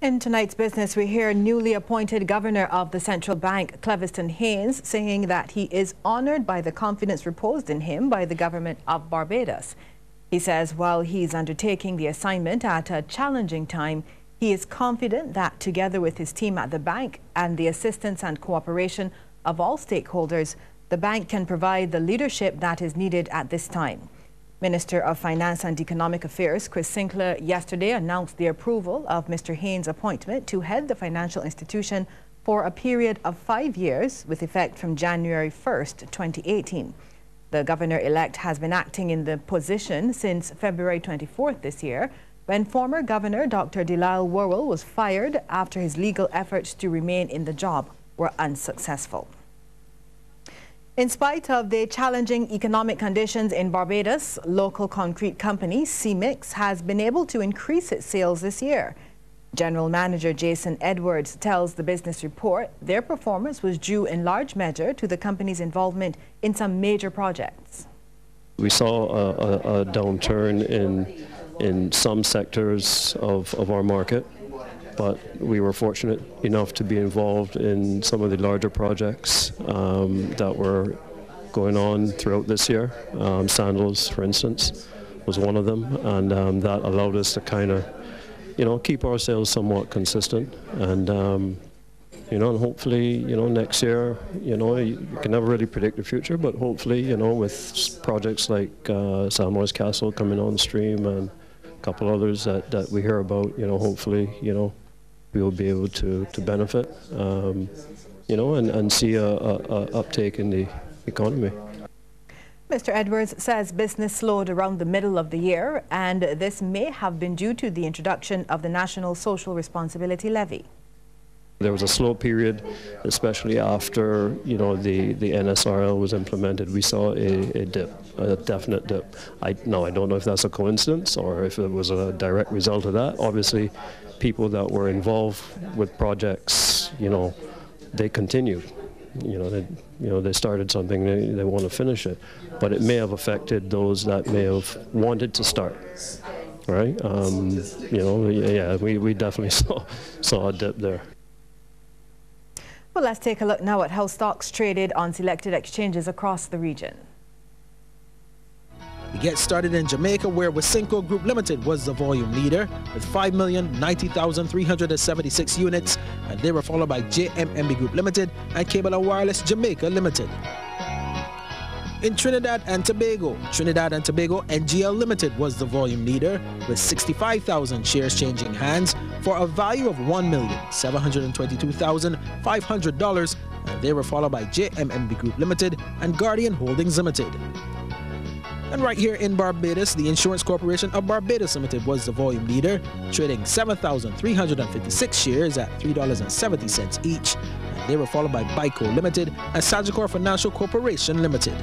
In tonight's business, we hear newly appointed Governor of the Central Bank, Cleviston Haynes, saying that he is honored by the confidence reposed in him by the government of Barbados. He says while he's undertaking the assignment at a challenging time, he is confident that together with his team at the bank and the assistance and cooperation of all stakeholders, the bank can provide the leadership that is needed at this time. Minister of Finance and Economic Affairs Chris Sinclair yesterday announced the approval of Mr. Haynes' appointment to head the financial institution for a period of 5 years with effect from January 1st, 2018. The governor-elect has been acting in the position since February 24th this year, when former Governor Dr. Delisle Worrell was fired after his legal efforts to remain in the job were unsuccessful. In spite of the challenging economic conditions in Barbados, local concrete company CMIX has been able to increase its sales this year. General Manager Jason Edwards tells the Business Report their performance was due in large measure to the company's involvement in some major projects. We saw a downturn in some sectors of our market, but we were fortunate enough to be involved in some of the larger projects that were going on throughout this year. Sandals, for instance, was one of them, and that allowed us to kind of, keep our sales somewhat consistent. And and hopefully, next year, you can never really predict the future, but hopefully, with projects like Salmore's Castle coming on stream and a couple others that we hear about, hopefully, we will be able to benefit, and see a uptake in the economy. Mr. Edwards says business slowed around the middle of the year, and this may have been due to the introduction of the National Social Responsibility Levy. There was a slow period, especially after, the NSRL was implemented. We saw a dip, a definite dip. I don't know if that's a coincidence or if it was a direct result of that. Obviously, people that were involved with projects, they continued. They started something, they want to finish it. But it may have affected those that may have wanted to start, right? We definitely saw a dip there. Well, let's take a look now at how stocks traded on selected exchanges across the region. We get started in Jamaica, where Wasinco Group Limited was the volume leader with 5,090,376 units, and they were followed by JMMB Group Limited and Cable and Wireless Jamaica Limited. In Trinidad and Tobago NGL Limited was the volume leader with 65,000 shares changing hands for a value of $1,722,500, and they were followed by JMMB Group Limited and Guardian Holdings Limited. And right here in Barbados, the Insurance Corporation of Barbados Limited was the volume leader, trading 7,356 shares at $3.70 each. And they were followed by Bico Limited and Sagicor Financial Corporation Limited.